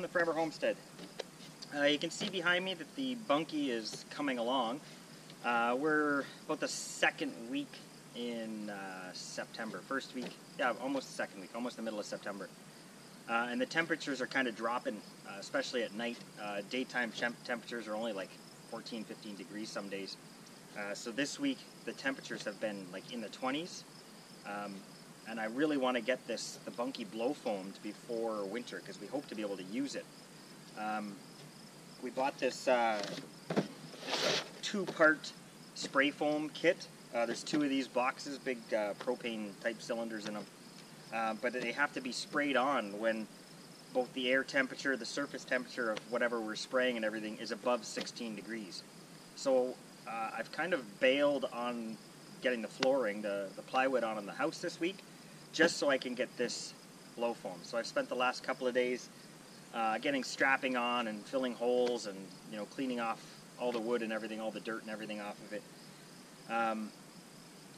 from the Forever Homestead. You can see behind me that the bunkie is coming along. We're about the second week in September. First week, yeah, almost the second week, almost the middle of September. And the temperatures are kind of dropping, especially at night. Daytime temperatures are only like 14, 15 degrees some days. So this week the temperatures have been like in the 20s. And I really want to get the bunkie blow foamed before winter because we hope to be able to use it. We bought this two-part spray foam kit. There's two of these boxes, big propane type cylinders in them. But they have to be sprayed on when both the air temperature, the surface temperature of whatever we're spraying and everything is above 16 degrees. So I've kind of bailed on getting the flooring, the plywood on in the house this week, just so I can get this blow foam. So I've spent the last couple of days getting strapping on and filling holes and cleaning off all the wood and everything, all the dirt and everything off of it.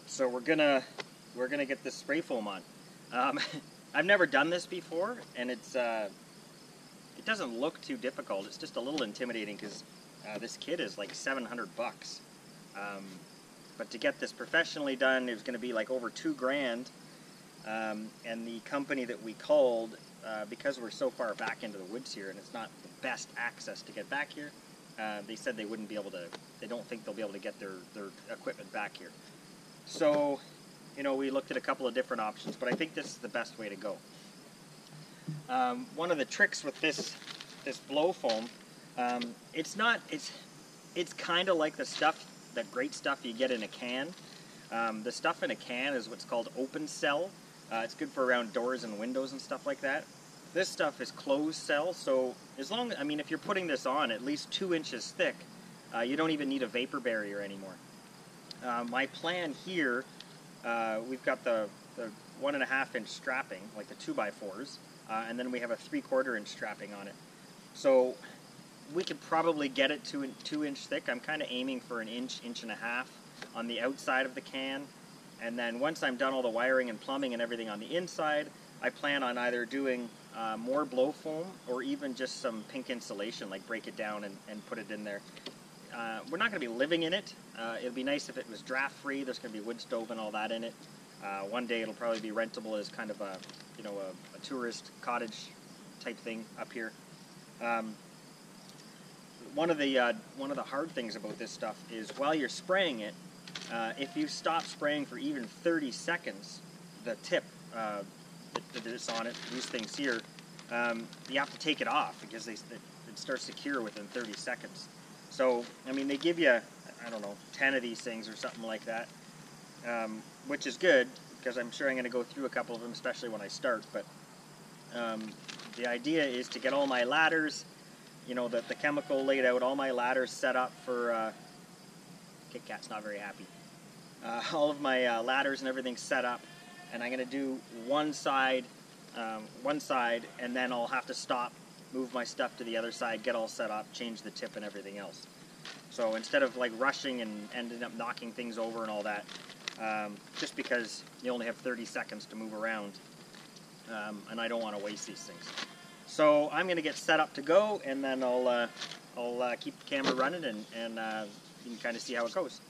So we're gonna get this spray foam on. I've never done this before, and it doesn't look too difficult. It's just a little intimidating because this kit is like $700. But to get this professionally done, it was going to be like over $2,000. And the company that we called, because we're so far back into the woods here and it's not the best access to get back here, they said they wouldn't be able to, they don't think they'll be able to get their equipment back here. So, we looked at a couple of different options, but I think this is the best way to go. One of the tricks with this blow foam, it's kind of like that great stuff you get in a can. The stuff in a can is what's called open cell. It's good for around doors and windows and stuff like that. This stuff is closed cell, so if you're putting this on at least 2 inches thick, you don't even need a vapor barrier anymore. My plan here, we've got the 1.5 inch strapping, like the 2x4s, and then we have a 3/4 inch strapping on it. So we could probably get it to 2 inch thick. I'm kind of aiming for an inch, inch and a half on the outside of the can. And then once I'm done all the wiring and plumbing and everything on the inside, I plan on either doing more blow foam or even just some pink insulation, like break it down and put it in there. We're not going to be living in it. It'd be nice if it was draft free. There's going to be wood stove and all that in it. One day it'll probably be rentable as kind of a tourist cottage type thing up here. One of the hard things about this stuff is while you're spraying it, if you stop spraying for even 30 seconds, the tip that is on it, these things here, you have to take it off because it starts to cure within 30 seconds. So, they give you, 10 of these things or something like that, which is good because I'm sure I'm going to go through a couple of them, especially when I start. But the idea is to get all my ladders, the chemical laid out, all my ladders set up for, Kit Kat's not very happy. All of my ladders and everything set up, and I'm going to do one side, and then I'll have to stop, move my stuff to the other side, get all set up, change the tip and everything else. So instead of like rushing and ending up knocking things over and all that, just because you only have 30 seconds to move around, and I don't want to waste these things. So I'm going to get set up to go, and then I'll keep the camera running, and you can kind of see how it goes.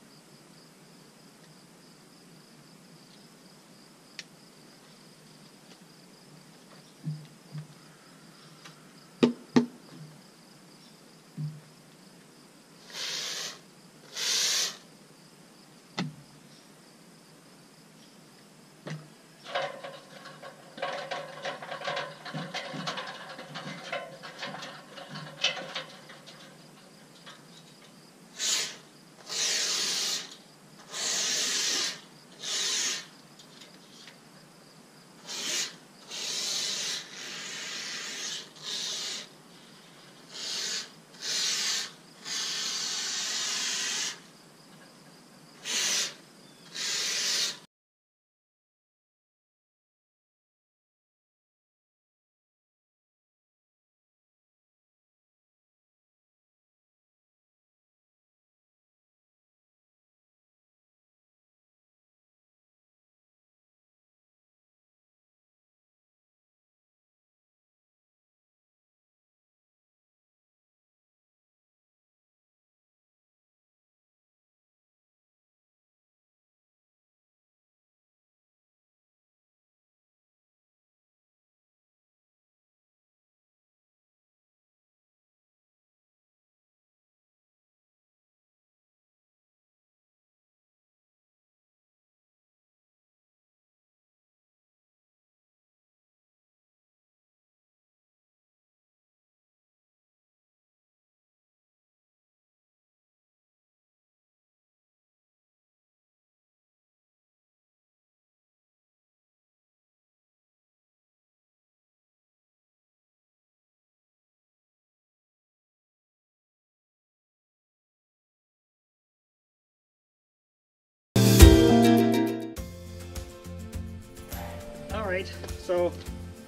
Alright, so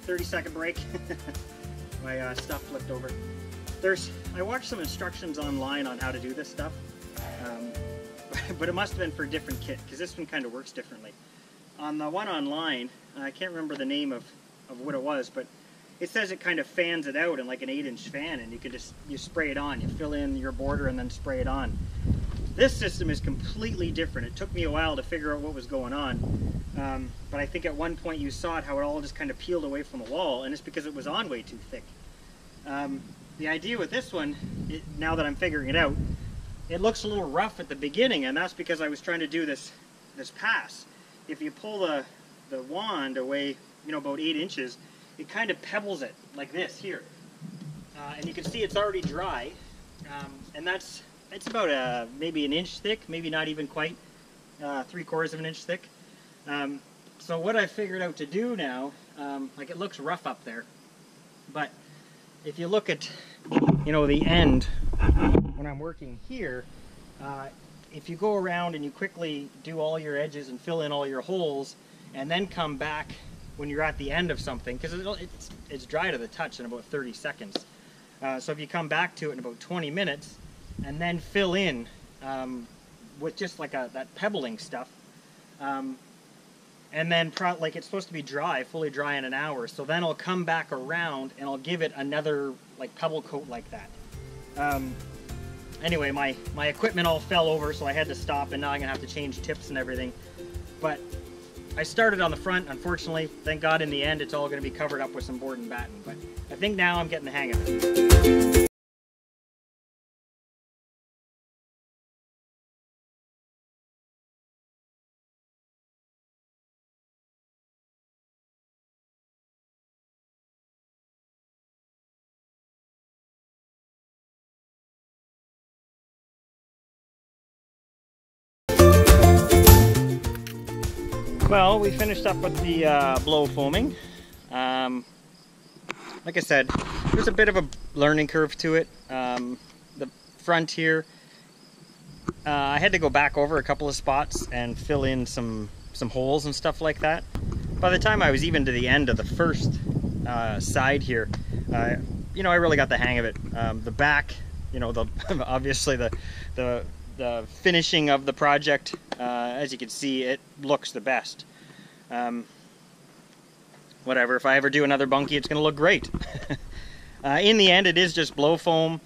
30-second break. My stuff flipped over. I watched some instructions online on how to do this stuff, but it must have been for a different kit, because this one kind of works differently. On the one online, I can't remember the name of what it was, but it says it kind of fans it out in like an 8-inch fan, and you spray it on. You fill in your border and then spray it on. This system is completely different. It took me a while to figure out what was going on, but I think at one point you saw it, how it all just kind of peeled away from the wall, and it's because it was on way too thick. The idea with this one, now that I'm figuring it out, it looks a little rough at the beginning, and that's because I was trying to do this pass. If you pull the wand away, about 8 inches, it kind of pebbles it like this here, and you can see it's already dry, and it's about maybe an inch thick, maybe not even quite 3/4 of an inch thick. So what I figured out to do now, like it looks rough up there, but if you look at the end when I'm working here, if you go around and you quickly do all your edges and fill in all your holes, and then come back when you're at the end of something, because it's dry to the touch in about 30 seconds. So if you come back to it in about 20 minutes and then fill in with just like that pebbling stuff, and then like it's supposed to be dry, fully dry in an hour, so then I'll come back around and I'll give it another like pebble coat like that. Anyway, my equipment all fell over, so I had to stop, and now I'm gonna have to change tips and everything. But I started on the front. Unfortunately, thank God in the end it's all gonna be covered up with some board and batten, but I think now I'm getting the hang of it. Well, we finished up with the blow foaming. Like I said, there's a bit of a learning curve to it. The front here, I had to go back over a couple of spots and fill in some holes and stuff like that. By the time I was even to the end of the first side here, I really got the hang of it. The back, obviously the finishing of the project, as you can see, it looks the best. Whatever, if I ever do another bunkie, it's going to look great. In the end, it is just blow foam.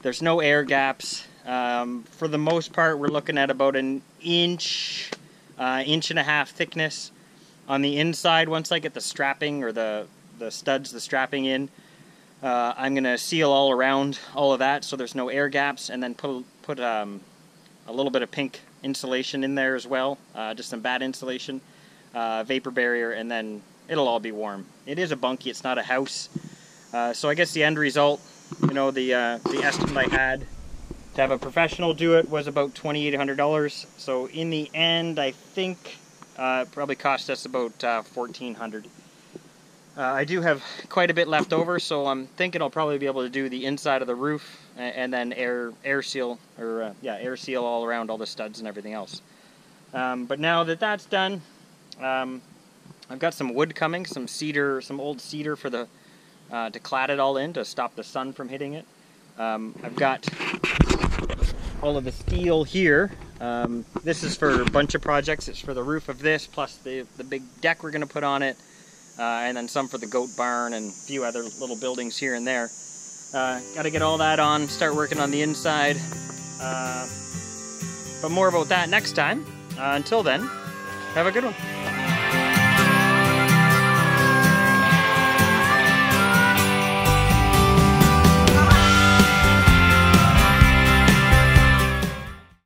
There's no air gaps. For the most part, we're looking at about an inch, inch and a half thickness on the inside. Once I get the strapping or the studs, the strapping in, I'm going to seal all around all of that so there's no air gaps, and then put a little bit of pink insulation in there as well, just some bad insulation, vapor barrier, and then it'll all be warm. It is a bunkie, it's not a house. So I guess the end result, the estimate I had to have a professional do it was about $2,800. So in the end, I think it probably cost us about $1,400. I do have quite a bit left over, so I'm thinking I'll probably be able to do the inside of the roof and then air seal all around all the studs and everything else. But now that that's done, I've got some wood coming, some old cedar for to clad it all in to stop the sun from hitting it. I've got all of the steel here. This is for a bunch of projects. It's for the roof of this, plus the big deck we're going to put on it. And then some for the goat barn and a few other little buildings here and there. Got to get all that on, start working on the inside. But more about that next time. Until then, have a good one.